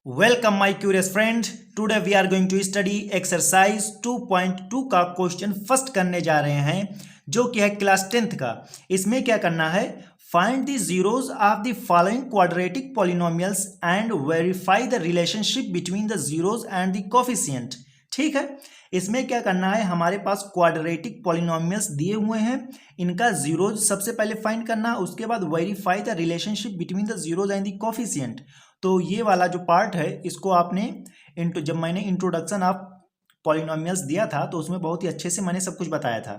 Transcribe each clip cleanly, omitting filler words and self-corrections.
Welcome my curious friend. Today we are going to study exercise 2.2 का question first करने जा रहे हैं जो कि है क्लास 10th का। इसमें क्या करना है, find the zeros of the following quadratic polynomials and verify the relationship between the zeros and the coefficient. ठीक है, इसमें क्या करना है, हमारे पास क्वाड्रेटिक पॉलिनोमियल्स दिए हुए हैं, इनका जीरोज सबसे पहले फाइंड करना, उसके बाद verify the relationship between the zeros and the coefficient. तो ये वाला जो पार्ट है इसको आपने जब मैंने इंट्रोडक्शन ऑफ पॉलिनोमियल्स दिया था तो उसमें बहुत ही अच्छे से मैंने सब कुछ बताया था,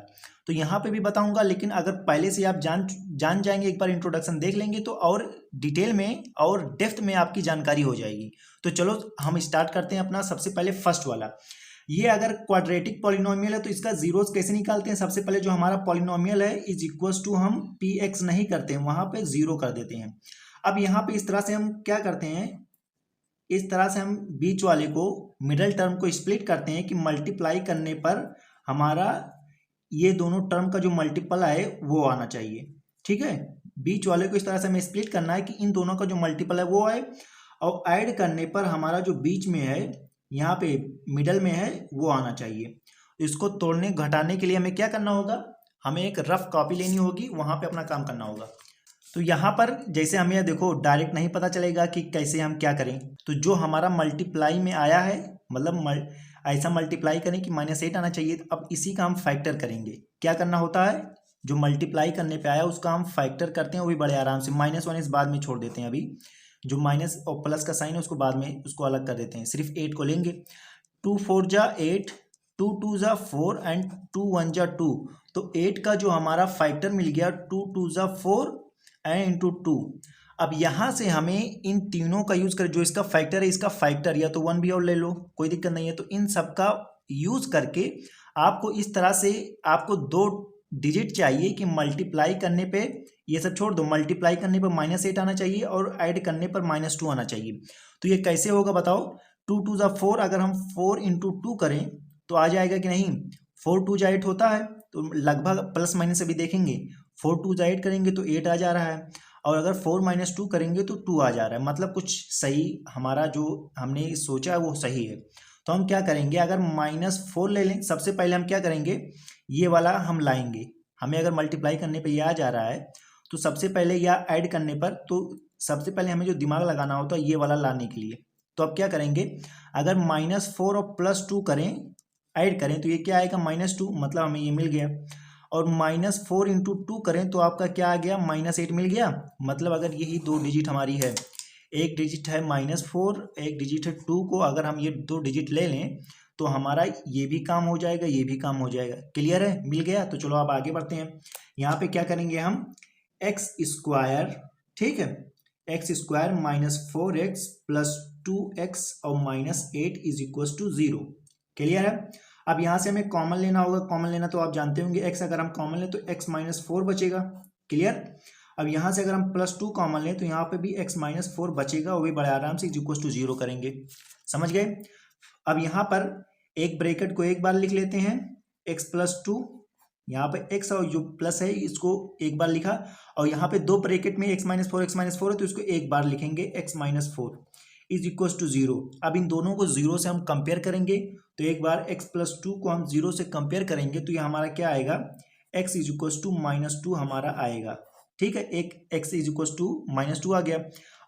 तो यहाँ पे भी बताऊंगा। लेकिन अगर पहले से आप जान जाएंगे, एक बार इंट्रोडक्शन देख लेंगे तो और डिटेल में और डेप्थ में आपकी जानकारी हो जाएगी। तो चलो हम स्टार्ट करते हैं अपना। सबसे पहले फर्स्ट वाला, ये अगर क्वाड्रेटिक पॉलिनोमियल है तो इसका जीरोस कैसे निकालते हैं। सबसे पहले जो हमारा पॉलिनोमियल है इज इक्वल्स टू, हम पी एक्स नहीं करते हैं, वहां पे जीरो कर देते हैं। अब यहाँ पे इस तरह से हम क्या करते हैं, इस तरह से हम बीच वाले को, मिडल टर्म को स्प्लिट करते हैं कि मल्टीप्लाई करने पर हमारा ये दोनों टर्म का जो मल्टीपल है वो आना चाहिए। ठीक है, बीच वाले को इस तरह से हमें स्प्लिट करना है कि इन दोनों का जो मल्टीपल है वो आए, और ऐड करने पर हमारा जो बीच में है, यहाँ पे मिडल में है, वो आना चाहिए। इसको तोड़ने घटाने के लिए हमें क्या करना होगा, हमें एक रफ कॉपी लेनी होगी, वहां पे अपना काम करना होगा। तो यहाँ पर जैसे हमें देखो डायरेक्ट नहीं पता चलेगा कि कैसे हम क्या करें, तो जो हमारा मल्टीप्लाई में आया है, मतलब ऐसा मल्टीप्लाई करें कि -8 आना चाहिए। अब इसी का हम फैक्टर करेंगे। क्या करना होता है, जो मल्टीप्लाई करने पे आया उसका हम फैक्टर करते हैं, वो भी बड़े आराम से। -1 इस बाद में छोड़ देते हैं, अभी जो माइनस और प्लस का साइन है उसको बाद में उसको अलग कर देते हैं, सिर्फ 8 को लेंगे। 2 4 जा 8, 2 2 जा 4 एंड 2 1 जा 2। तो 8 का जो हमारा फैक्टर मिल गया 2 2 जा 4 एंड इंटू 2। अब यहाँ से हमें इन तीनों का यूज कर, जो इसका फैक्टर है इसका फैक्टर या तो 1 भी और ले लो, कोई दिक्कत नहीं है। तो इन सब का यूज करके आपको इस तरह से, आपको 2 डिजिट चाहिए कि मल्टीप्लाई करने पे, ये सब छोड़ दो, मल्टीप्लाई करने पर -8 आना चाहिए और ऐड करने पर -2 आना चाहिए। तो ये कैसे होगा बताओ। 2 2 जा 4, अगर हम 4 इंटू 2 करें तो आ जाएगा कि नहीं। 4 2 जा 8 होता है, तो लगभग प्लस माइनस अभी देखेंगे। 4 2 जा 8 करेंगे तो 8 आ जा रहा है, और अगर 4 - 2 करेंगे तो 2 आ जा रहा है। मतलब कुछ सही, हमारा जो हमने सोचा है वो सही है। तो हम क्या करेंगे, अगर -4 ले लें, सबसे पहले हम क्या करेंगे, ये वाला हम लाएंगे। हमें अगर मल्टीप्लाई करने पे ये आ जा रहा है तो सबसे पहले या ऐड करने पर, तो सबसे पहले हमें जो दिमाग लगाना होता है ये वाला लाने के लिए। तो अब क्या करेंगे, अगर -4 और +2 करें, ऐड करें, तो ये क्या आएगा -2, मतलब हमें ये मिल गया। और -4 इंटू 2 करें तो आपका क्या आ गया, -8 मिल गया। मतलब अगर यही 2 डिजिट हमारी है, एक डिजिट है -4, एक डिजिट है 2 को अगर हम ये 2 डिजिट ले लें तो हमारा ये भी काम हो जाएगा, ये भी काम हो जाएगा। क्लियर है, मिल गया। तो चलो अब आगे बढ़ते हैं। यहाँ पे क्या करेंगे हम, एक्स स्क्वायर, ठीक है, एक्स स्क्वायर -4x + 2x और -8 इज इक्वल टू 0। क्लियर है। अब यहाँ से हमें कॉमन लेना होगा। कॉमन लेना तो आप जानते होंगे, x अगर हम कॉमन लें तो x -4 बचेगा। क्लियर। अब यहाँ से अगर हम +2 कॉमन लें तो यहाँ पे भी x -4 बचेगा, वो भी बड़े आराम से इक्वल टू 0 करेंगे। समझ गए। अब यहाँ पर एक ब्रैकेट को एक बार लिख लेते हैं, x + 2, यहाँ पे x और जो प्लस है इसको एक बार लिखा, और यहाँ पे 2 ब्रैकेट में x -4 है तो इसको एक बार लिखेंगे, x -4 इज इक्वल टू 0। अब इन दोनों को 0 से हम कंपेयर करेंगे, तो एक बार x + 2 को हम 0 से कंपेयर करेंगे तो ये हमारा क्या आएगा, x इज इक्वल टू -2 हमारा आएगा। ठीक है, एक x इज इक्वल टू -2 आ गया।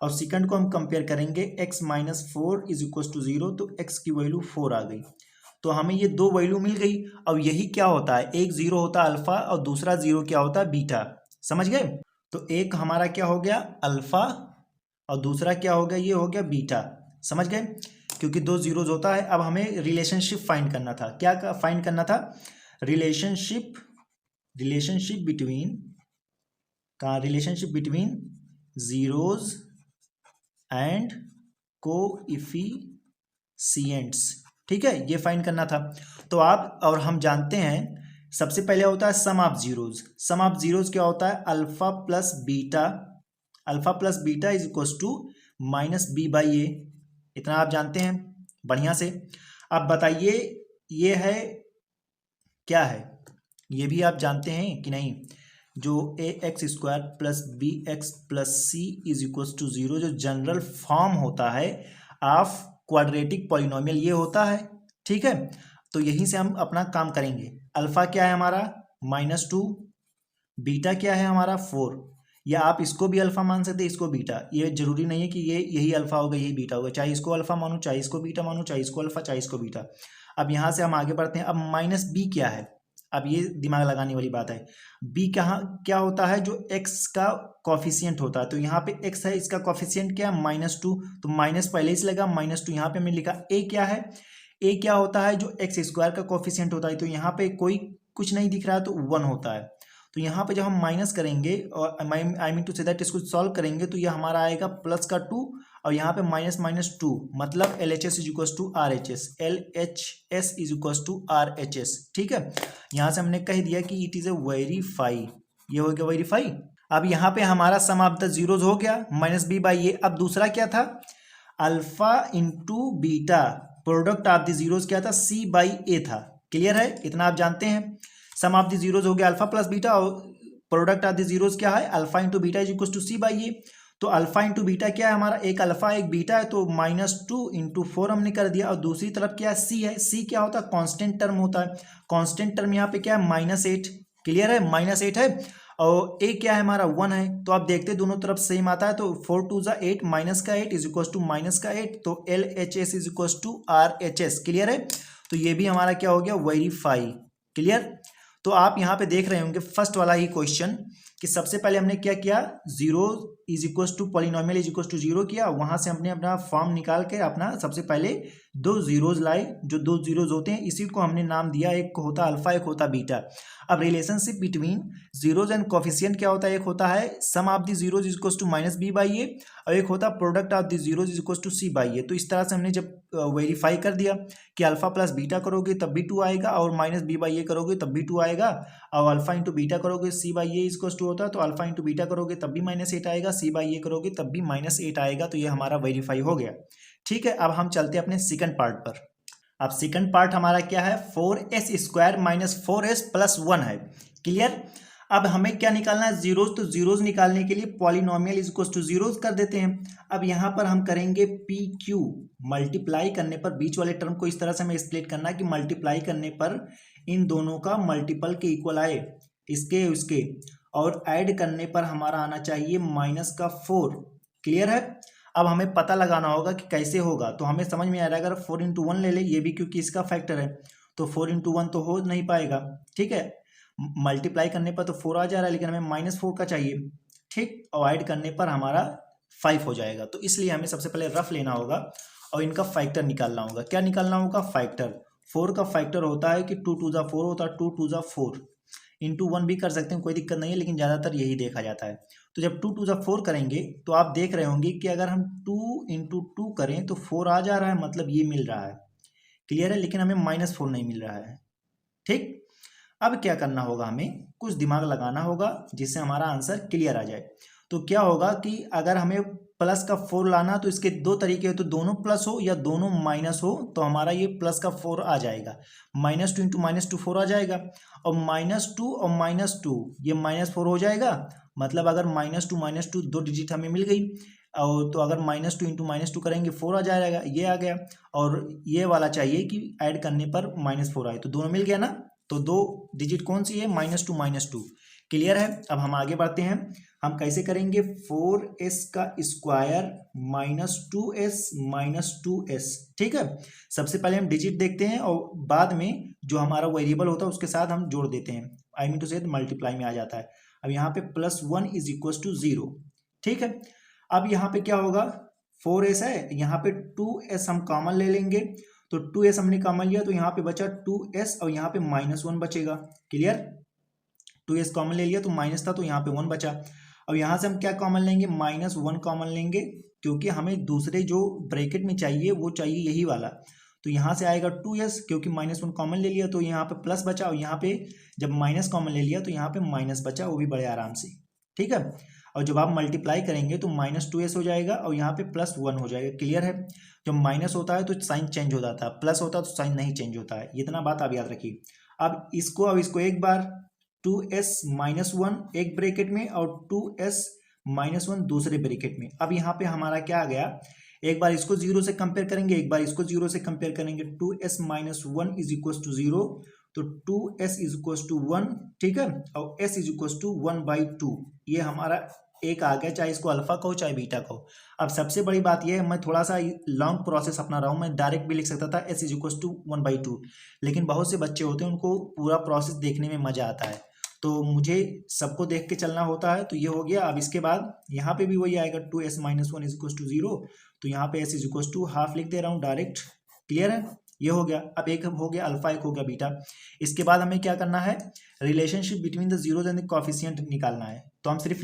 और सेकंड को हम कंपेयर करेंगे, x -4 इज इक्वल टू 0, तो x की वैल्यू 4 आ गई। तो हमें ये 2 वैल्यू मिल गई। अब यही क्या होता है, एक 0 होता है अल्फा और दूसरा 0 क्या होता है, बीटा। समझ गए। तो एक हमारा क्या हो गया, अल्फा, और दूसरा क्या हो गया, ये हो गया बीटा। समझ गए, क्योंकि 2 जीरोज होता है। अब हमें रिलेशनशिप फाइंड करना था। क्या फाइंड करना था, relationship between zeros and coefficients. ठीक है, ये फाइंड करना था। तो आप और हम जानते हैं, सबसे पहले होता है sum of zeros. Sum of zeros क्या होता है, alpha plus beta is equal to -b/a। इतना आप जानते हैं बढ़िया से। अब बताइए ये है क्या है, ये भी आप जानते हैं कि नहीं। जो ax² + bx + c is equal to 0 जो जनरल फॉर्म होता है, ऑफ क्वाड्रेटिक पॉलिनोमियल ये होता है। ठीक है, तो यहीं से हम अपना काम करेंगे। अल्फा क्या है हमारा -2, बीटा क्या है हमारा 4, या आप इसको भी अल्फा मान सकते हैं, इसको बीटा। ये जरूरी नहीं है कि ये यही अल्फा होगा यही बीटा होगा, चाहे इसको अल्फा मानो, चाहे इसको बीटा मानो, चाहे इसको अल्फा, चाहे इसको बीटा। अब यहाँ से हम आगे बढ़ते हैं। अब -b क्या है, अब ये दिमाग लगाने वाली बात है। b कहाँ क्या होता है, जो x का कॉफिशिएंट होता है। तो यहाँ पे x है, इसका कॉफिशिएंट क्या है -2, तो माइनस पहले ही से लगा, -2 यहाँ पे हमने लिखा। a क्या है, a क्या होता है, जो x स्क्वायर का कॉफिशिएंट होता है। तो यहाँ पे कोई कुछ नहीं दिख रहा है, तो 1 होता है। तो यहाँ पे जब हम माइनस करेंगे और I mean to say that इसको सॉल्व करेंगे, तो ये हमारा आएगा प्लस का 2 और यहाँ पे -2, मतलब LHS is equal to RHS, LHS is equal to RHS। ठीक है, यहाँ से हमने कह दिया कि इट इज ए वेरीफाई, ये हो गया वेरीफाई। अब यहाँ पे हमारा सम ऑफ द जीरोज हो गया -b/a। अब दूसरा क्या था, alpha into beta, product of the zeros क्या था, c/a था। क्लियर है, इतना आप जानते हैं। सम ऑफ द जीरोज हो गया अल्फा प्लस बीटा और प्रोडक्ट ऑफ द जीरोज क्या है, alpha into beta is equal to c/a। तो अल्फा इंटू बीटा क्या है हमारा, एक अल्फा एक बीटा है, तो -2 इंटू 4 हमने कर दिया। और दूसरी तरफ क्या है, c है। c क्या होता है, कांस्टेंट टर्म होता है। कांस्टेंट टर्म यहाँ पे क्या है, -8। क्लियर है, -8 है। और a क्या है हमारा 1 है। तो आप देखते दोनों तरफ सेम आता है, तो 4 2 ज़ा 8, माइनस का 8 इज इक्वल टू -8, तो LHS is equal to RHS। Clear है, तो ये भी हमारा क्या हो गया, वेरीफाई। क्लियर, तो आप यहाँ पे देख रहे होंगे फर्स्ट वाला ही क्वेश्चन कि सबसे पहले हमने क्या किया, zero is equal to polynomial is equal to 0 किया। वहां से हमने अपना फॉर्म निकाल के अपना सबसे पहले 2 जीरोज लाए। जो 2 जीरोज होते हैं इसी को हमने नाम दिया, एक को होता अल्फा, एक होता बीटा। अब relationship between zeros and coefficient क्या होता है, एक होता है sum of the zeros is equal to -b/a और एक होता product of the zeros is equal to c/a। तो इस तरह से हमने जब वेरीफाई कर दिया कि अल्फा प्लस बीटा करोगे तब भी 2 आएगा और -b/a करोगे तब भी 2 आएगा, और अल्फा इंटू बीटा करोगे c/a इज इक्वल टू होता है, तो अल्फा इंटू बीटा करोगे तब भी -8 आएगा, c/a करोगे तब भी -8 आएगा। तो ये हमारा वेरीफाई हो गया। ठीक है, अब हम चलते हैं अपने सेकंड पार्ट पर। अब सेकंड पार्ट हमारा क्या है, 4s square minus 4s plus 1 है। क्लियर, अब हमें क्या निकालना है, जीरोज। तो जीरोज निकालने के लिए polynomial is equal two zeros कर देते हैं। अब यहाँ पर हम करेंगे PQ, मल्टीप्लाई करने पर बीच वाले टर्म को इस तरह से हमें स्प्लिट करना कि मल्टीप्लाई करने पर इन दोनों का मल्टीपल के इक्वल आए, इसके उसके, और ऐड करने पर हमारा आना चाहिए -4। क्लियर है, अब हमें पता लगाना होगा कि कैसे होगा। तो हमें समझ में आ रहा है, अगर 4 इंटू 1 ले ले, ये भी क्योंकि इसका फैक्टर है, तो 4 इंटू 1 तो हो नहीं पाएगा। ठीक है, मल्टीप्लाई करने पर तो 4 आ जा रहा है, लेकिन हमें -4 का चाहिए। ठीक, और ऐड करने पर हमारा 5 हो जाएगा। तो इसलिए हमें सबसे पहले रफ लेना होगा और इनका फैक्टर निकालना होगा। क्या निकालना होगा, फैक्टर। 4 का फैक्टर होता है कि 2 2 ज़ा 4 होता है, 2 2 ज़ा 4, इंटू 1 भी कर सकते हैं, कोई दिक्कत नहीं है, लेकिन ज़्यादातर यही देखा जाता है। तो जब 2 2 ज़ा 4 करेंगे तो आप देख रहे होंगे कि अगर हम 2 इंटू 2 करें तो 4 आ जा रहा है, मतलब ये मिल रहा है। क्लियर है, लेकिन हमें -4 नहीं मिल रहा है। ठीक, अब क्या करना होगा, हमें कुछ दिमाग लगाना होगा जिससे हमारा आंसर क्लियर आ जाए। तो क्या होगा कि अगर हमें प्लस का 4 लाना, तो इसके 2 तरीके हो, तो दोनों प्लस हो या दोनों माइनस हो, तो हमारा ये प्लस का 4 आ जाएगा। -2 इंटू -2 4 आ जाएगा, और -2 और -2 ये -4 हो जाएगा। मतलब अगर -2 2 डिजिट हमें मिल गई, और तो अगर -2 इंटू -2 करेंगे 4 आ जाएगा, ये आ गया। और ये वाला चाहिए कि ऐड करने पर -4 आए, तो दोनों मिल गया ना। तो 2 डिजिट कौन सी है, -2 -2। क्लियर है, अब हम आगे बढ़ते हैं। हम कैसे करेंगे, 4s का स्क्वायर -2s 2s। ठीक है, सबसे पहले हम डिजिट देखते हैं और बाद में जो हमारा वेरिएबल होता है उसके साथ हम जोड़ देते हैं, आई मीन टू से मल्टीप्लाई में आ जाता है। अब यहाँ पे +1 इज इक्वल टू 0। ठीक है, अब यहाँ पे क्या होगा, 4s है, यहाँ पे 2s हम कॉमन ले लेंगे, तो 2s हमने कॉमन लिया, तो यहाँ पे बचा 2s और यहाँ पे -1 बचेगा। क्लियर, 2s कॉमन ले लिया तो माइनस था, तो यहाँ पे 1 बचा। अब यहाँ से हम क्या कॉमन लेंगे, -1 कॉमन लेंगे, क्योंकि हमें दूसरे जो ब्रैकेट में चाहिए वो चाहिए यही वाला। तो यहाँ से आएगा 2s, क्योंकि -1 कॉमन ले लिया तो यहाँ पे प्लस बचा, और यहाँ पे जब माइनस कॉमन ले लिया तो यहाँ पे माइनस बचा, वो भी बड़े आराम से। ठीक है, और जब आप मल्टीप्लाई करेंगे तो -2s हो जाएगा और यहाँ पे +1 हो जाएगा। क्लियर है, जब माइनस होता है तो साइन चेंज हो जाता है, प्लस होता है तो साइन नहीं चेंज होता है। इतना बात आप याद रखिए। अब इसको एक बार 2s -1 एक ब्रैकेट में और 2s -1 दूसरे ब्रैकेट में। अब यहाँ पे हमारा क्या आ गया, एक बार इसको 0 से कंपेयर करेंगे, एक बार इसको 0 से कंपेयर करेंगे। 2s minus 1 is equal to 0, तो 2s इज इक्वल टू 1, ठीक है, और s इज इक्वल टू 1/2। ये हमारा एक आ गया, चाहे इसको अल्फा कहो चाहे बीटा कहो। अब सबसे बड़ी बात यह है, मैं थोड़ा सा लॉन्ग प्रोसेस अपना रहा हूँ, मैं डायरेक्ट भी लिख सकता था s इज इक्वल टू 1/2, लेकिन बहुत से बच्चे होते हैं उनको पूरा प्रोसेस देखने में मजा आता है, तो मुझे सबको देख के चलना होता है। तो ये हो गया। अब इसके बाद यहाँ पे भी वही आएगा, 2s minus 1 is equal to 0, तो यहाँ पे s is equal to half लिख दे रहा हूँ डायरेक्ट। क्लियर है, ये हो गया। अब एक हो गया अल्फा, एक हो गया बीटा। इसके बाद हमें क्या करना है, relationship between the zeros and the coefficient निकालना है। तो हम सिर्फ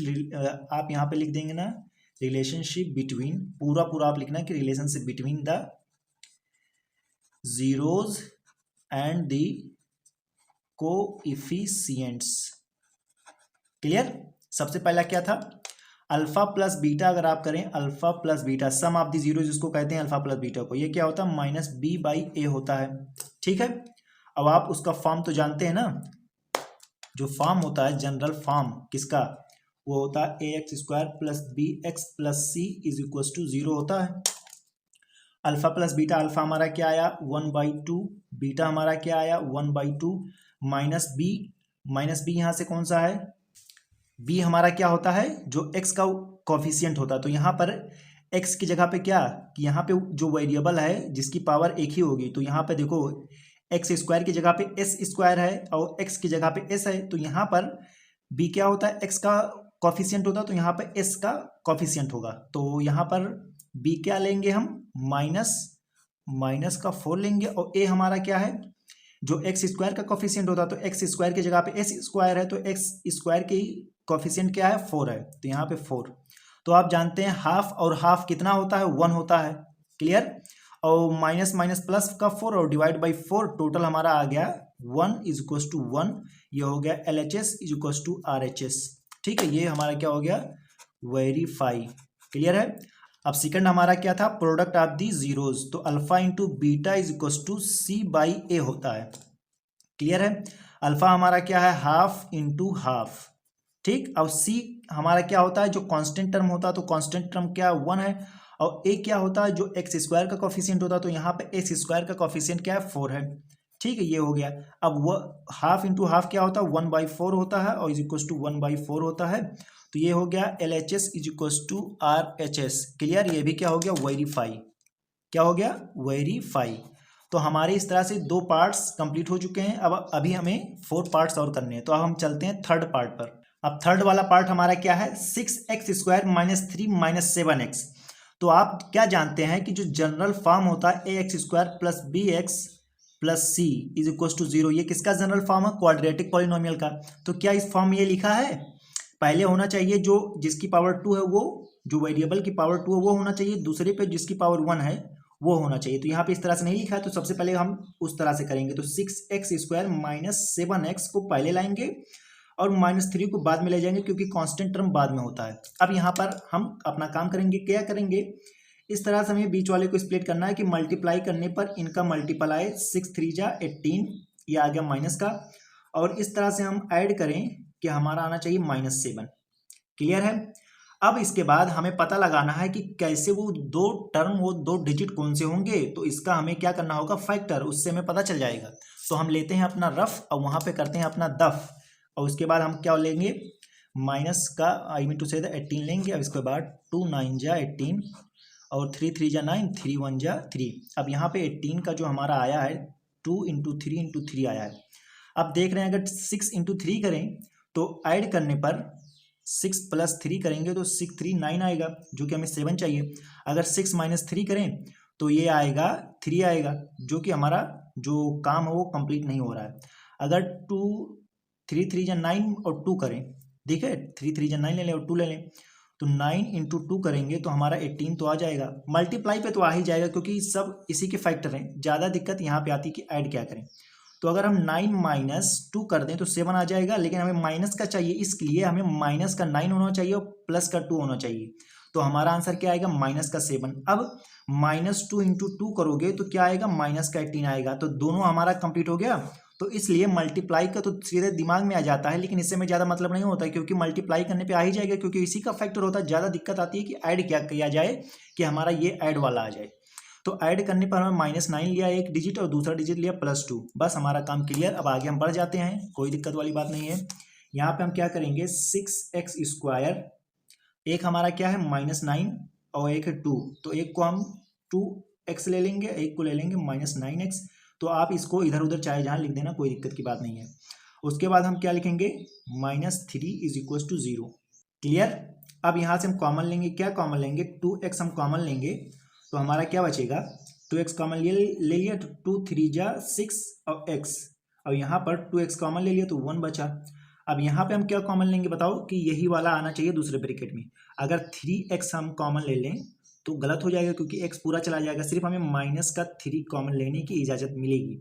आप यहाँ पे लिख देंगे ना, रिलेशनशिप बिटवीन, पूरा आप लिखना है कि relationship between the zeros and the coefficients. Clear. सबसे पहला क्या था, अल्फा प्लस बीटा। अगर आप करें alpha plus beta, sum of the zero जिसको कहते हैं अल्फा प्लस बीटा को, ये क्या होता है, माइनस b/a होता है। ठीक है। अब आप उसका फॉर्म तो जानते हैं ना, जो फॉर्म होता है जनरल फॉर्म किसका, वो होता है ax² plus bx plus c is equal to 0 होता है। अल्फा प्लस बीटा, अल्फा हमारा क्या आया 1/2, बीटा हमारा क्या आया 1/2, माइनस b यहाँ से कौन सा है, b हमारा क्या होता है, जो x का कोफिशिएंट होता है। तो यहाँ पर x की जगह पे क्या, कि यहाँ पे जो वेरिएबल है जिसकी पावर एक ही होगी, तो यहाँ पे देखो x² की जगह पे s² है और x की जगह पे s है, तो यहाँ पर b क्या होता है, x का कोफिशिएंट होता है, तो यहाँ पे s का कोफिशिएंट होगा। तो यहाँ पर b क्या लेंगे हम, माइनस का 4 लेंगे, और a हमारा क्या है, जो x² का कोफिशिएंट होता है, तो x² की जगह पे s² है, तो x² की कोफिशिएंट क्या है 4 है, तो यहाँ पे 4। तो आप जानते हैं हाफ और हाफ कितना होता है, 1 होता है। क्लियर। और माइनस माइनस प्लस का 4 और डिवाइड बाई 4, टोटल हमारा आ गया 1 इज इक्वल टू 1। ये हो गया LHS is equal to RHS। ठीक है, ये हमारा क्या हो गया, वेरीफाई। क्लियर है। अब सेकंड हमारा क्या था, प्रोडक्ट ऑफ दी जीरोज, तो alpha into beta is equal to c/a होता है। क्लियर है। अल्फा हमारा क्या है, हाफ इंटू हाफ। ठीक। और c हमारा क्या होता है, जो कांस्टेंट टर्म होता है, तो कांस्टेंट टर्म क्या 1 है, और a क्या होता है, जो x² का कोफिशिएंट होता है, तो यहाँ पे s² का कोफिशिएंट क्या है 4 है। ठीक है, ये हो गया। अब वो हाफ इंटू हाफ क्या होता है 1/4 होता है, और इज इक्वल टू 1/4 होता है। तो ये हो गया LHS is equal to RHS। Clear. ये भी क्या हो गया, वेरीफाई। क्या हो गया, वेरीफाई। तो हमारे इस तरह से 2 पार्ट्स कंप्लीट हो चुके हैं। अब अभी हमें 4 पार्ट्स और करने हैं, तो अब हम चलते हैं थर्ड पार्ट पर। अब थर्ड वाला पार्ट हमारा क्या है, 6x² माइनस 3 माइनस 7x। तो आप क्या जानते हैं कि जो जनरल फॉर्म होता है ax² plus bx plus c is equal to 0, ये किसका जनरल फॉर्म है, क्वाड्रेटिक पॉलिनोमियल का। तो क्या इस फॉर्म में ये लिखा है, पहले होना चाहिए जो जिसकी पावर 2 है, वो जो वेरिएबल की पावर 2 है वो होना चाहिए, दूसरे पे जिसकी पावर 1 है वो होना चाहिए। तो यहाँ पे इस तरह से नहीं लिखा है, तो सबसे पहले हम उस तरह से करेंगे। तो 6x² माइनस 7x को पहले लाएंगे और -3 को बाद में ले जाएंगे, क्योंकि कांस्टेंट टर्म बाद में होता है। अब यहाँ पर हम अपना काम करेंगे, क्या करेंगे, इस तरह से हमें बीच वाले को स्प्लिट करना है कि मल्टीप्लाई करने पर इनका मल्टीप्लाई 6 3 जा 18, ये आ गया माइनस का, और इस तरह से हम ऐड करें कि हमारा आना चाहिए -7। क्लियर है। अब इसके बाद हमें पता लगाना है कि कैसे वो 2 टर्म, वो 2 डिजिट कौन से होंगे। तो इसका हमें क्या करना होगा, फैक्टर, उससे हमें पता चल जाएगा। तो हम लेते हैं अपना रफ और वहाँ पे करते हैं अपना दफ, और उसके बाद हम क्या लेंगे, माइनस का आई मीन टू से 18 लेंगे। अब इसके बाद 2 9 जा 18 और 3 3 जा 9, 3 1 जा 3। अब यहाँ पे 18 का जो हमारा आया है 2 × 3 × 3 आया है। अब देख रहे हैं अगर 6 × 3 करें तो ऐड करने पर 6 + 3 करेंगे तो 6 3 9 आएगा, जो कि हमें 7 चाहिए। अगर 6 - 3 करें तो ये आएगा 3 आएगा, जो कि हमारा जो काम है वो कंप्लीट नहीं हो रहा है। अगर 2 3 3 जा 9 और 2 करें, ठीक है, 3 3 जा 9 ले लें और 2 ले लें, तो 9 × 2 करेंगे तो हमारा 18 तो आ जाएगा। मल्टीप्लाई पे तो आ ही जाएगा, क्योंकि सब इसी के फैक्टर हैं। ज़्यादा दिक्कत यहाँ पे आती है कि ऐड क्या करें। तो अगर हम 9 - 2 कर दें तो 7 आ जाएगा, लेकिन हमें माइनस का चाहिए, इसलिए हमें माइनस का 9 होना चाहिए और प्लस का 2 होना चाहिए। तो हमारा आंसर क्या आएगा, -7। अब -2 × 2 करोगे तो क्या आएगा, -18 आएगा। तो दोनों हमारा कंप्लीट हो गया। तो इसलिए मल्टीप्लाई का तो सीधे दिमाग में आ जाता है, लेकिन इससे में ज़्यादा मतलब नहीं होता है, क्योंकि मल्टीप्लाई करने पे आ ही जाएगा, क्योंकि इसी का फैक्टर होता है। ज़्यादा दिक्कत आती है कि ऐड क्या किया जाए, कि हमारा ये ऐड वाला आ जाए। तो ऐड करने पर हमें -9 लिया एक डिजिट और दूसरा डिजिट लिया +2, बस हमारा काम क्लियर। अब आगे हम बढ़ जाते हैं, कोई दिक्कत वाली बात नहीं है। यहाँ पे हम क्या करेंगे, 6x², एक हमारा क्या है -9 और एक है 2, तो एक को हम 2x ले लेंगे, एक को ले लेंगे -9x। तो आप इसको इधर उधर चाहे जहाँ लिख देना, कोई दिक्कत की बात नहीं है। उसके बाद हम क्या लिखेंगे, -3 = 0। क्लियर। अब यहाँ से हम कॉमन लेंगे, क्या कॉमन लेंगे, 2x हम कॉमन लेंगे, तो हमारा क्या बचेगा, 2x कॉमन ले लिया तो 2 3 जा 6 और x, और यहाँ पर 2x कॉमन ले लिया तो 1 बचा। अब यहाँ पे हम क्या कॉमन लेंगे बताओ, कि यही वाला आना चाहिए दूसरे ब्रैकेट में। अगर 3x हम कॉमन ले लें तो गलत हो जाएगा, क्योंकि x पूरा चला जाएगा, सिर्फ हमें -3 कॉमन लेने की इजाज़त मिलेगी।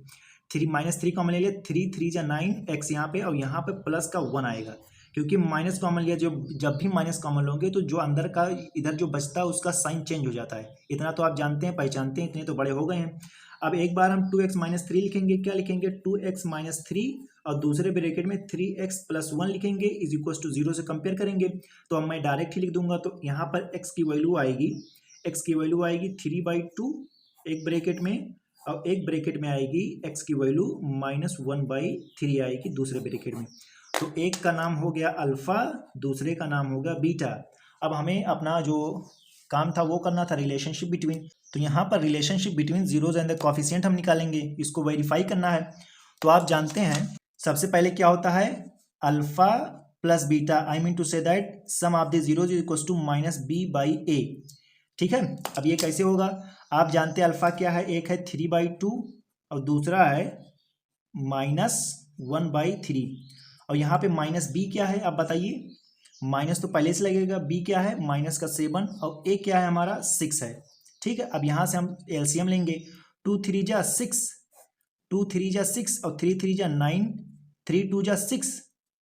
-3 कॉमन ले लिया, 3 3 जा 9 x यहाँ पे, और यहाँ पे प्लस का 1 आएगा, क्योंकि माइनस कॉमन लिया। जब भी माइनस कॉमन लोगे तो जो अंदर का इधर जो बचता है उसका साइन चेंज हो जाता है। इतना तो आप जानते हैं, पहचानते हैं, इतने तो बड़े हो गए हैं। अब एक बार हम 2x - 3 लिखेंगे, क्या लिखेंगे, 2x - 3, और दूसरे ब्रैकेट में 3x + 1 लिखेंगे, = 0 से कंपेयर करेंगे। तो अब मैं डायरेक्ट ही लिख दूंगा, तो यहाँ पर x की वैल्यू आएगी, 3/2 एक ब्रैकेट में, और एक ब्रैकेट में आएगी x की वैल्यू -1/3 आएगी दूसरे ब्रैकेट में। तो एक का नाम हो गया अल्फा, दूसरे का नाम होगा बीटा। अब हमें अपना जो काम था वो करना था, रिलेशनशिप बिटवीन। तो यहाँ पर relationship between zeros and the coefficient हम निकालेंगे, इसको वेरीफाई करना है। तो आप जानते हैं सबसे पहले क्या होता है, alpha plus beta, I mean to say that sum of the zeros = -b/a। ठीक है। अब ये कैसे होगा, आप जानते हैं अल्फा क्या है, एक है 3/2 और दूसरा है -1/3, और यहाँ पे -b क्या है आप बताइए, माइनस तो पहले से लगेगा, b क्या है -7, और a क्या है हमारा 6 है। ठीक है। अब यहाँ से हम एलसीएम लेंगे, 2 3 जा 6, 2 3 जा 6 और 3 3 जा 9, 3 2 जा 6,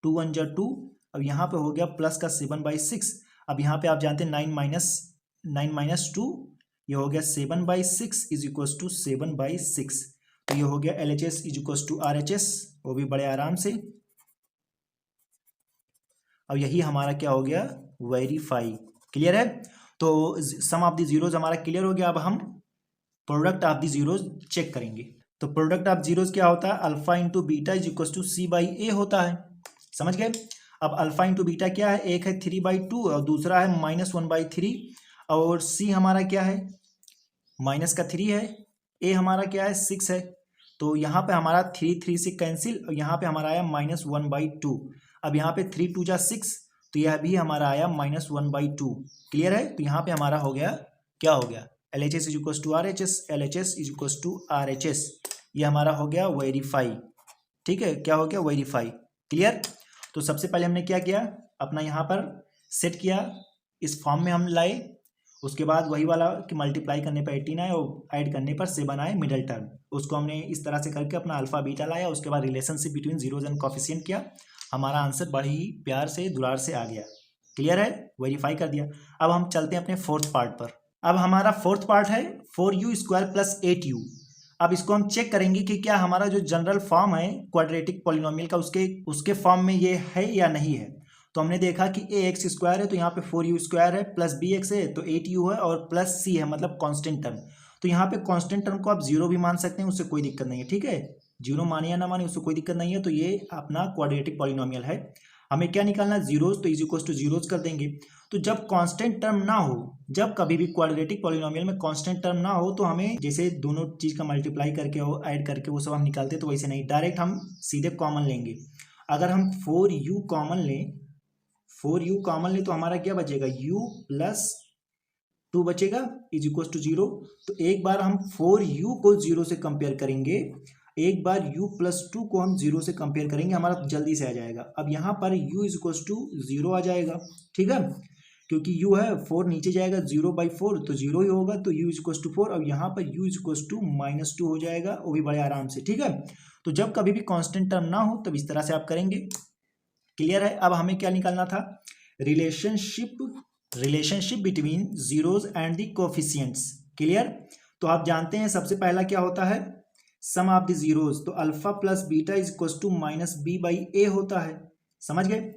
2 1 जा 2, अब यहाँ पे हो गया प्लस का 7/6। अब यहाँ पे आप जानते हैं 9 - 2, ये हो गया 7/6 = 7/6। तो ये हो गया LHS = RHS, वो भी बड़े आराम से। अब यही हमारा क्या हो गया, वेरीफाई। क्लियर है। तो सम ऑफ द जीरोज हमारा क्लियर हो गया। अब हम product of the zeros check करेंगे। तो प्रोडक्ट ऑफ जीरोज क्या होता है, अल्फा इंटू बीटा = c/a होता है। समझ गए। अब अल्फा इंटू बीटा क्या है, एक है 3/2 और दूसरा है -1/3, और c हमारा क्या है, -3 है, a हमारा क्या है 6 है। तो यहाँ पे हमारा 3 3 से कैंसिल, और यहाँ पे हमारा आया -1/2। अब यहाँ पे 3 2 जा 6, तो यह भी हमारा आया -1/2। क्लियर है। तो यहाँ पे हमारा हो गया, क्या हो गया, LHS = RHS, LHS = RHS, ये हमारा हो गया वेरीफाई। ठीक है, क्या हो गया, वेरीफाई। क्लियर। तो सबसे पहले हमने क्या किया, अपना यहाँ पर सेट किया, इस फॉर्म में हम लाए। उसके बाद वही वाला कि मल्टीप्लाई करने पर 18 आए और ऐड करने पर 7 आए मिडल टर्म, उसको हमने इस तरह से करके अपना अल्फा बीटा लाया। उसके बाद relationship between zeros and coefficient किया, हमारा आंसर बड़ी ही प्यार से दुलार से आ गया। क्लियर है, वेरीफाई कर दिया। अब हम चलते हैं अपने फोर्थ पार्ट पर। अब हमारा फोर्थ पार्ट है 4u² + 8u। अब इसको हम चेक करेंगे कि क्या हमारा जो जनरल फॉर्म है क्वाड्रेटिक पॉलिनोमियल का, उसके फॉर्म में ये है या नहीं है। तो हमने देखा कि ax² है, तो यहाँ पे 4u² है, प्लस bx है तो 8u है, और प्लस c है मतलब कांस्टेंट टर्म। तो यहाँ पे कांस्टेंट टर्म को आप 0 भी मान सकते हैं, उससे कोई दिक्कत नहीं है। ठीक है, 0 माने या ना माने उससे कोई दिक्कत नहीं है। तो ये अपना क्वाड्रेटिक पॉलिनोमियल है। हमें क्या निकालना है, जीरोज, तो = जीरोज कर देंगे। तो जब कांस्टेंट टर्म ना हो, जब कभी भी क्वाड्रेटिक पॉलिनोमियल में कांस्टेंट टर्म ना हो, तो हमें जैसे दोनों चीज का मल्टीप्लाई करके और ऐड करके वो सब हम निकालते, तो वैसे नहीं, डायरेक्ट हम सीधे कॉमन लेंगे। अगर हम 4u कॉमन लें तो हमारा क्या बचेगा, u + 2 बचेगा = 0। तो एक बार हम 4u को 0 से कंपेयर करेंगे, एक बार u + 2 को हम 0 से कंपेयर करेंगे, हमारा जल्दी से आ जाएगा। अब यहाँ पर u = 0 आ जाएगा। ठीक है, क्योंकि u है, 4 नीचे जाएगा, 0/4 तो 0 ही होगा, तो u = 4। अब यहाँ पर u = -2 हो जाएगा, वो भी बड़े आराम से। ठीक है। तो जब कभी भी कांस्टेंट टर्म ना हो तब इस तरह से आप करेंगे। क्लियर है। अब हमें क्या निकालना था, relationship between zeros and the coefficients. Clear. तो आप जानते हैं सबसे पहला क्या होता है, सम ऑफ द जीरोज, तो alpha plus beta is equal to minus B by A होता है। समझ गए।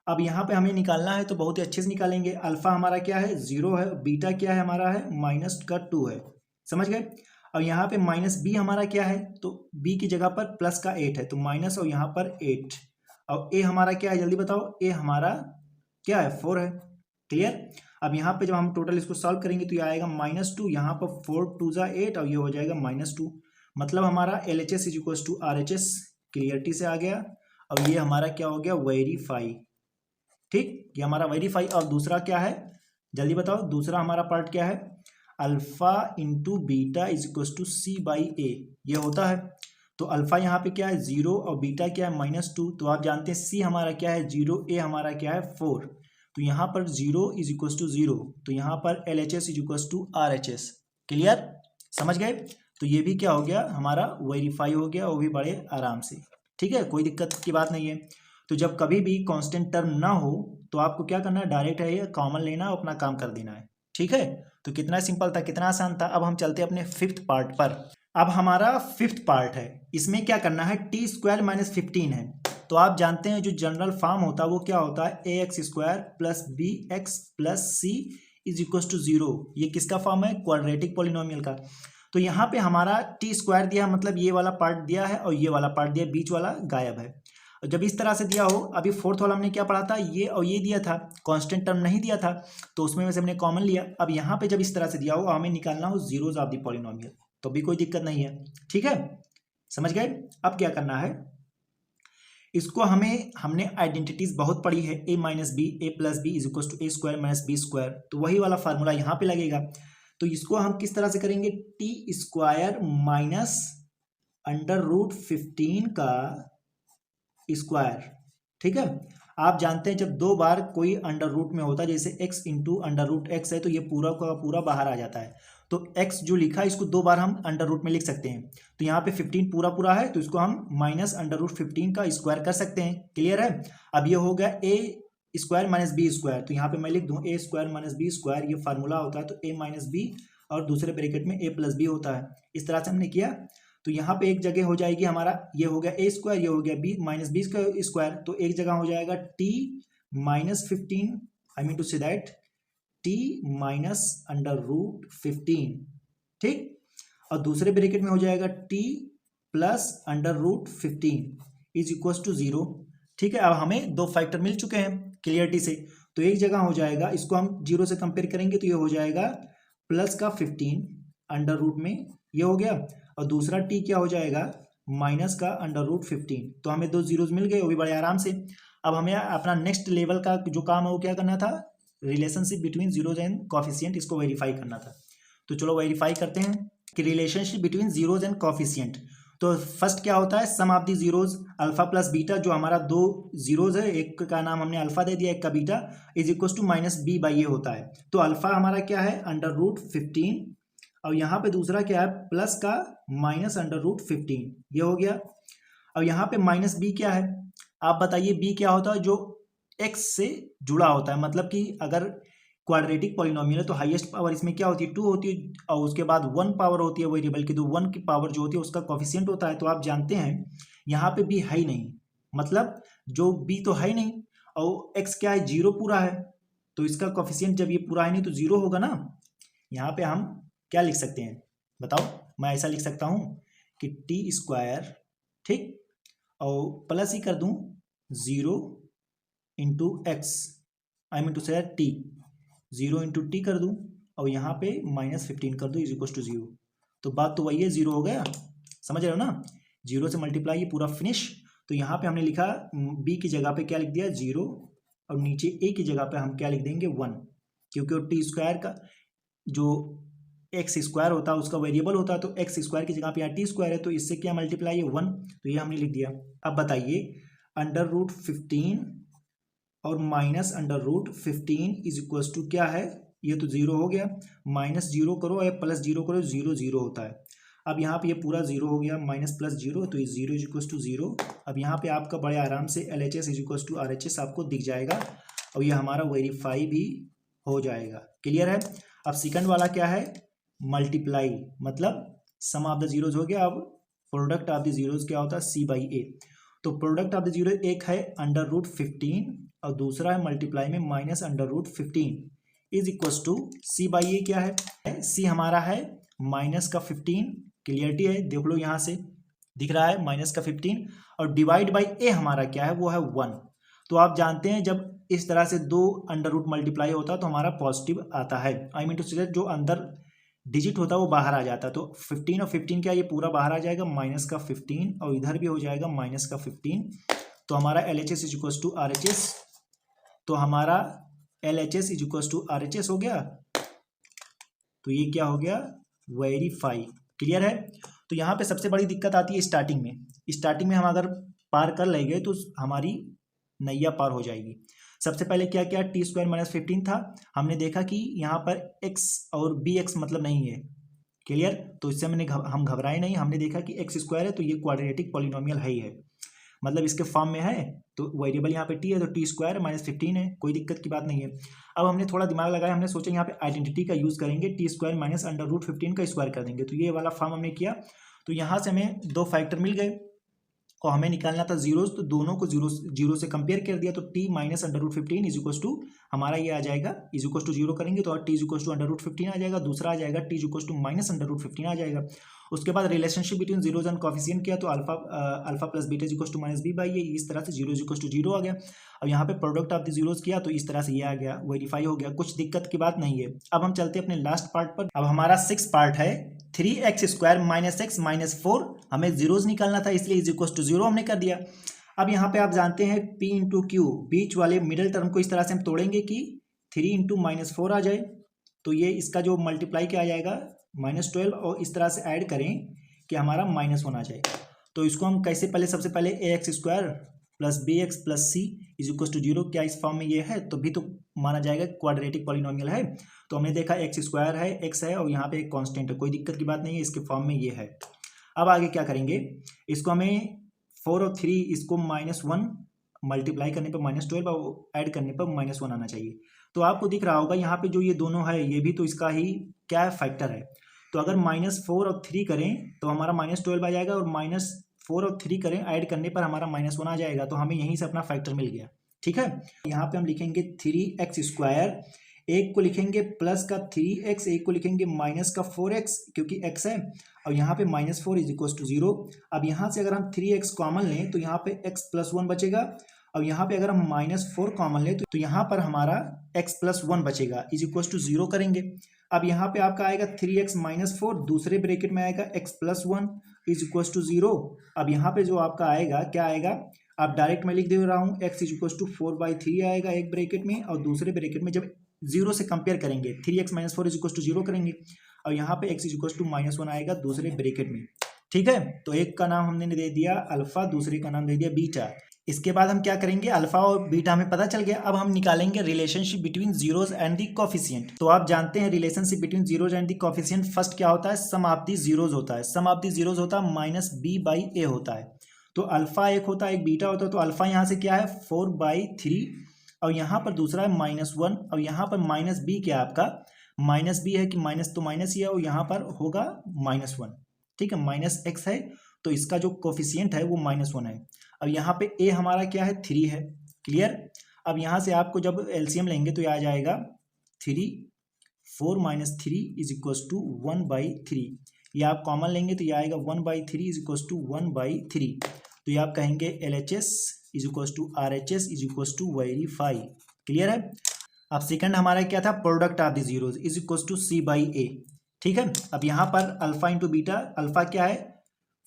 अब यहाँ पे हमें निकालना है तो बहुत ही अच्छे से निकालेंगे। अल्फा हमारा क्या है 0 है, बीटा क्या है हमारा है -2 है। समझ गए। और यहाँ पे माइनस बी हमारा क्या है, तो बी की जगह पर प्लस का 8 है, तो माइनस और यहाँ पर 8। और ए हमारा क्या है जल्दी बताओ, ए हमारा क्या है 4 है। क्लियर। अब यहाँ पे जब हम टोटल इसको सॉल्व करेंगे तो ये आएगा -2, यहाँ पर 4 2 जा 8 और ये हो जाएगा -2। मतलब हमारा LHS is equal to RHS clarity से आ गया। और ये हमारा क्या हो गया वेरीफाई। ठीक, ये हमारा वेरीफाई। और दूसरा क्या है जल्दी बताओ, दूसरा हमारा पार्ट क्या है, alpha into beta is equal to C by A, ये होता है। तो अल्फा यहाँ पे क्या है 0 और बीटा क्या है -2। तो आप जानते हैं C हमारा क्या है 0, ए हमारा क्या है 4। तो यहाँ पर 0 इज इक्वल टू 0, तो यहाँ पर LHS is equal to RHS। Clear, समझ गए। तो ये भी क्या हो गया हमारा वेरीफाई हो गया, वो भी बड़े आराम से। ठीक है, कोई दिक्कत की बात नहीं है। तो जब कभी भी कांस्टेंट टर्म ना हो तो आपको क्या करना है, डायरेक्ट है ये कॉमन लेना और अपना काम कर देना है। ठीक है, तो कितना सिंपल था, कितना आसान था। अब हम चलते हैं अपने 5th पार्ट पर। अब हमारा 5th पार्ट है, इसमें क्या करना है, t² - 15 है। तो आप जानते हैं जो जनरल फॉर्म होता है वो क्या होता है, ax² plus bx plus c is equal to 0। ये किसका फॉर्म है, क्वाड्रेटिक पॉलिनोमियल का। तो यहाँ पे हमारा t² दिया, मतलब ये वाला पार्ट दिया है और ये वाला पार्ट दिया, बीच वाला गायब है। और जब इस तरह से दिया हो, अभी 4th वाला हमने क्या पढ़ा था, ये और ये दिया था, कांस्टेंट टर्म नहीं दिया था, तो उसमें में से हमने कॉमन लिया। अब यहाँ पे जब इस तरह से दिया हो, हमें निकालना हो जीरोज ऑफ द पॉलिनोमियल, तो भी कोई दिक्कत नहीं है। ठीक है, समझ गए। अब क्या करना है, इसको हमने आइडेंटिटीज बहुत पढ़ी है, a minus b a plus b is equal to a² minus b², तो वही वाला फार्मूला यहाँ पे लगेगा। तो इसको हम किस तरह से करेंगे, t² माइनस √15 का स्क्वायर। ठीक है, आप जानते हैं जब दो बार कोई अंडर रूट में होता है, जैसे x इंटू √x है, तो ये पूरा का पूरा बाहर आ जाता है। तो x जो लिखा है इसको दो बार हम अंडर रूट में लिख सकते हैं। तो यहाँ पे 15 पूरा पूरा है, तो इसको हम -√15 का स्क्वायर कर सकते हैं। क्लियर है। अब ये हो गया a² माइनस b², तो यहाँ पे मैं लिख दूं a² माइनस b², ये फार्मूला होता है। तो a माइनस बी और दूसरे ब्रैकेट में a प्लस बी होता है। इस तरह से हमने किया, तो यहाँ पे एक जगह हो जाएगी हमारा, ये हो गया a², ये हो गया b माइनस b², तो एक जगह हो जाएगा t minus 15, I mean to say that t minus √15। ठीक, और दूसरे ब्रैकेट में हो जाएगा t plus √15 is equal to 0। ठीक है, अब हमें दो फैक्टर मिल चुके हैं क्लियरिटी से, तो एक जगह हो जाएगा, इसको हम 0 से कंपेयर करेंगे तो ये हो जाएगा प्लस का 15 अंडर रूट में, ये हो गया, और दूसरा t क्या हो जाएगा माइनस का √15। तो हमें दो जीरोज मिल गए, वो भी बड़े आराम से। अब हमें अपना नेक्स्ट लेवल का जो काम है वो क्या करना था, relationship between zeros and coefficient, इसको वेरीफाई करना था। तो चलो वेरीफाई करते हैं कि relationship between zeros and coefficient. तो फर्स्ट क्या होता है, sum of the zeros, alpha plus beta, जो हमारा दो जीरोज है, एक का नाम हमने अल्फा दे दिया, एक का beta, is equal to -b by A होता है। तो अल्फा हमारा क्या है √15, और यहाँ पे दूसरा क्या है प्लस का -√15, ये हो गया। और यहाँ पे -b क्या है, आप बताइए b क्या होता है, जो x से जुड़ा होता है। मतलब कि अगर क्वाड्रेटिक पॉलिनोमियल है तो हाईएस्ट पावर इसमें क्या होती है 2 होती है, और उसके बाद 1 पावर होती है वेरिएबल की, तो 1 की पावर जो होती है उसका कोफिशिएंट होता है। तो आप जानते हैं यहाँ पे b है ही नहीं, मतलब जो b तो है ही नहीं, और x क्या है 0 पूरा है, तो इसका कोफिशिएंट जब ये पूरा है नहीं तो 0 होगा ना। यहाँ पे हम क्या लिख सकते हैं बताओ, मैं ऐसा लिख सकता हूँ कि t², ठीक, और प्लस ही कर दूँ 0 into x, I mean to say t, 0 into t कर दूँ, और यहाँ पे -15 कर दूँ इज इक्वल टू 0। तो बात तो वही है, 0 हो गया, समझ रहे हो ना, 0 से मल्टीप्लाई, ये पूरा फिनिश। तो यहाँ पे हमने लिखा b की जगह पे क्या लिख दिया 0, और नीचे a की जगह पे हम क्या लिख देंगे 1, क्योंकि वो t² का जो x² होता है उसका वेरिएबल होता है, तो x² की जगह पे यहाँ t² है, तो इससे क्या मल्टीप्लाई है 1, तो ये हमने लिख दिया। अब बताइए √15 और -√15 इज इक्वल टू क्या है, ये तो 0 हो गया, -0 करो या +0 करो, 0 0 होता है। अब यहाँ पे ये पूरा 0 हो गया, माइनस प्लस 0, तो ये 0 इज इक्वल टू 0। अब यहाँ पे आपका बड़े आराम से LHS is equal to RHS आपको दिख जाएगा, और ये हमारा वेरीफाई भी हो जाएगा। क्लियर है। अब सेकंड वाला क्या है, मल्टीप्लाई, मतलब सम ऑफ द जीरोज हो गया। अब प्रोडक्ट ऑफ द जीरोज क्या होता है, सी बाई ए। तो प्रोडक्ट ऑफ द जीरो एक है √15 और दूसरा है मल्टीप्लाई में -√15 is equal to C by A क्या है, सी हमारा है -15, क्लियरिटी है, देख लो यहाँ से दिख रहा है -15, और डिवाइड बाई ए हमारा क्या है, वो है 1। तो आप जानते हैं जब इस तरह से दो अंडर रूट मल्टीप्लाई होता है तो हमारा पॉजिटिव आता है, आई मीन टू से जो अंदर डिजिट होता है वो बाहर आ जाता है। तो 15 और 15 क्या, ये पूरा बाहर आ जाएगा, -15 और इधर भी हो जाएगा -15। तो हमारा LHS is equal to RHS, तो हमारा LHS is equal to RHS हो गया। तो ये क्या हो गया, वेरीफाई, क्लियर है। तो यहाँ पे सबसे बड़ी दिक्कत आती है स्टार्टिंग में, स्टार्टिंग में हम अगर पार कर लेंगे तो हमारी नैया पार हो जाएगी। सबसे पहले क्या क्या, t² - 15 था, हमने देखा कि यहाँ पर x और bx मतलब नहीं है, क्लियर। तो इससे हम घबराए नहीं, हमने देखा कि x² है तो ये क्वाड्रेटिक पॉलिनोमियल है ही है, मतलब इसके फॉर्म में है। तो वेरिएबल यहाँ पे t है तो t² - 15 है, कोई दिक्कत की बात नहीं है। अब हमने थोड़ा दिमाग लगाया, हमने सोचा यहाँ पे आइडेंटिटी का यूज़ करेंगे, t² - √15 का स्क्वायर कर देंगे। तो ये वाला फॉर्म हमने किया, तो यहाँ से हमें दो फैक्टर मिल गए और हमें निकालना था जीरोस, तो दोनों को जीरो से कंपेयर कर दिया। तो t - √15 इज इक्वल टू हमारा ये आ जाएगा, इज इक्वल टू जीरो करेंगे तो t इज इक्वल टू √15 आ जाएगा, दूसरा आ जाएगा t इज इक्वल टू -√15 आ जाएगा। उसके बाद relationship between zeros and coefficient किया तो alpha plus beta is equal to -b/a, इस तरह से 0 इज इक्वल टू 0 आ गया। अब यहाँ पे प्रोडक्ट ऑफ द जीरोज किया तो इस तरह से ये आ गया, वेरीफाई हो गया, कुछ दिक्कत की बात नहीं है। अब हम चलते हैं अपने लास्ट पार्ट पर। अब हमारा 6 पार्ट है, 3x² - x - 4, हमें जीरोज निकालना था इसलिए इज इक्वल टू 0 हमने कर दिया। अब यहाँ पे आप जानते हैं p इंटू क्यू, बीच वाले मिडिल टर्म को इस तरह से हम तोड़ेंगे कि 3 इंटू -4 आ जाए, तो ये इसका जो मल्टीप्लाई क्या आ जाएगा -12, और इस तरह से ऐड करें कि हमारा -1 आ जाए। तो इसको हम कैसे, पहले सबसे पहले ax² + bx + c is equal to 0, क्या इस फॉर्म में ये है तो भी तो माना जाएगा क्वाड्रेटिक पॉलिनोमियल है। तो हमने देखा x² है, x है और यहाँ पे एक कांस्टेंट है, कोई दिक्कत की बात नहीं है, इसके फॉर्म में ये है। अब आगे क्या करेंगे, इसको हमें 4 और 3 इसको -1 मल्टीप्लाई करने पर -12 और ऐड करने पर -1 आना चाहिए। तो आपको दिख रहा होगा यहाँ पे जो ये दोनों है ये भी तो इसका ही क्या है, फैक्टर है। तो अगर -4 और 3 करें तो हमारा -12 आ जाएगा, और -4 और 3 करें ऐड करने पर हमारा -1 आ जाएगा। तो हमें यहीं से अपना फैक्टर मिल गया, ठीक है। यहाँ पे हम लिखेंगे 3x², एक को लिखेंगे प्लस का 3x, एक को लिखेंगे माइनस का 4x क्योंकि x है, और यहाँ पे -4 इज इक्वल टू 0। अब यहाँ से अगर हम 3x कॉमन लें तो यहाँ पे x + 1 बचेगा, और यहाँ पे अगर हम -4 कॉमन लें तो यहाँ पर हमारा x + 1 बचेगा, इज इक्वल टू 0 करेंगे। अब यहाँ पे आपका आएगा 3x - 4, दूसरे ब्रैकेट में आएगा x + 1 इज इक्वल टू 0। अब यहाँ पे जो आपका आएगा क्या आएगा, आप डायरेक्ट मैं लिख दे रहा हूँ, x इज इक्वल टू 4/3 आएगा एक ब्रैकेट में, और दूसरे ब्रैकेट में जब 0 से कंपेयर करेंगे 3x - 4 इज इक्वल टू 0 करेंगे, और यहाँ पे x इज इक्वल टू -1 आएगा दूसरे ब्रैकेट में, ठीक है। तो एक का नाम हमने दे दिया अल्फा, दूसरे का नाम दे दिया बीटा। इसके बाद हम क्या करेंगे, अल्फा और बीटा हमें पता चल गया। अब हम निकालेंगे relationship between zeros and the coefficient. तो आप जानते हैं relationship between zeros and the coefficient first क्या होता है, सम ऑफ दी जीरोज होता है, सम ऑफ दी जीरोज होता है -b/a होता है। तो अल्फा एक होता है, एक बीटा होता है, तो अल्फा यहाँ से क्या है 4/3, और यहाँ पर दूसरा है -1, और यहाँ पर -b क्या है आपका, -b है कि माइनस तो माइनस ही है, और यहाँ पर होगा -1, ठीक है, -x है तो इसका जो कोफिशिएंट है वो -1 है। अब यहाँ पे a हमारा क्या है 3 है, क्लियर। अब यहाँ से आपको जब एलसीएम लेंगे तो ये आ जाएगा 3, 4 - 3 इज इक्वल टू 1/3, ये आप कॉमन लेंगे तो ये आएगा 1/3 इज इक्वल टू 1/3। तो ये आप कहेंगे LHS is equal to RHS is equal to verify, clear है। अब सेकंड हमारा क्या था, product of the zeros is equal to c/a, ठीक है। अब यहाँ पर अल्फा इंटू बीटा, अल्फा क्या है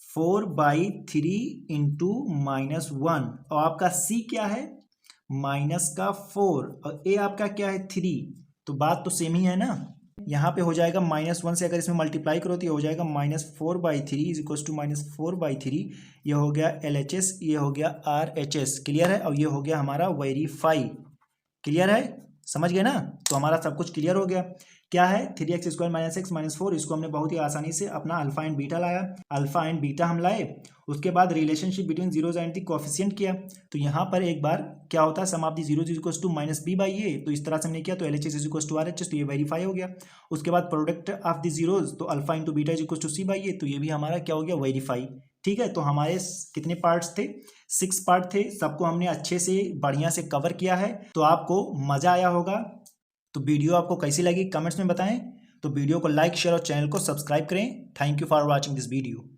4/3 इंटू -1, और आपका c क्या है -4, और a आपका क्या है 3, तो बात तो सेम ही है ना। यहाँ पे हो जाएगा -1 से अगर इसमें मल्टीप्लाई करो तो ये हो जाएगा -4/3 इज इक्वल टू -4/3, ये हो गया LHS, ये हो गया RHS, क्लियर है। और ये हो गया हमारा वेरीफाई, क्लियर है, समझ गए ना। तो हमारा सब कुछ क्लियर हो गया। क्या है 3x² - x - 4, इसको हमने बहुत ही आसानी से अपना अल्फा एंड बीटा लाया, अल्फा एंड बीटा हम लाए। उसके बाद relationship between zeros and the coefficient किया, तो यहाँ पर एक बार क्या होता है sum of the zeros is equal to -b/a, तो इस तरह से हमने किया तो LHS is equal to RHS, तो ये वेरीफाई हो गया। उसके बाद प्रोडक्ट ऑफ दी जीरोज, तो alpha into beta is equal to c/a, तो ये भी हमारा क्या हो गया वेरीफाई, ठीक है, तो हमारे कितने पार्ट्स थे, 6 पार्ट थे, सबको हमने अच्छे से बढ़िया से कवर किया है। तो आपको मज़ा आया होगा। तो वीडियो आपको कैसी लगी कमेंट्स में बताएं। तो वीडियो को लाइक शेयर और चैनल को सब्सक्राइब करें। Thank you for watching this video.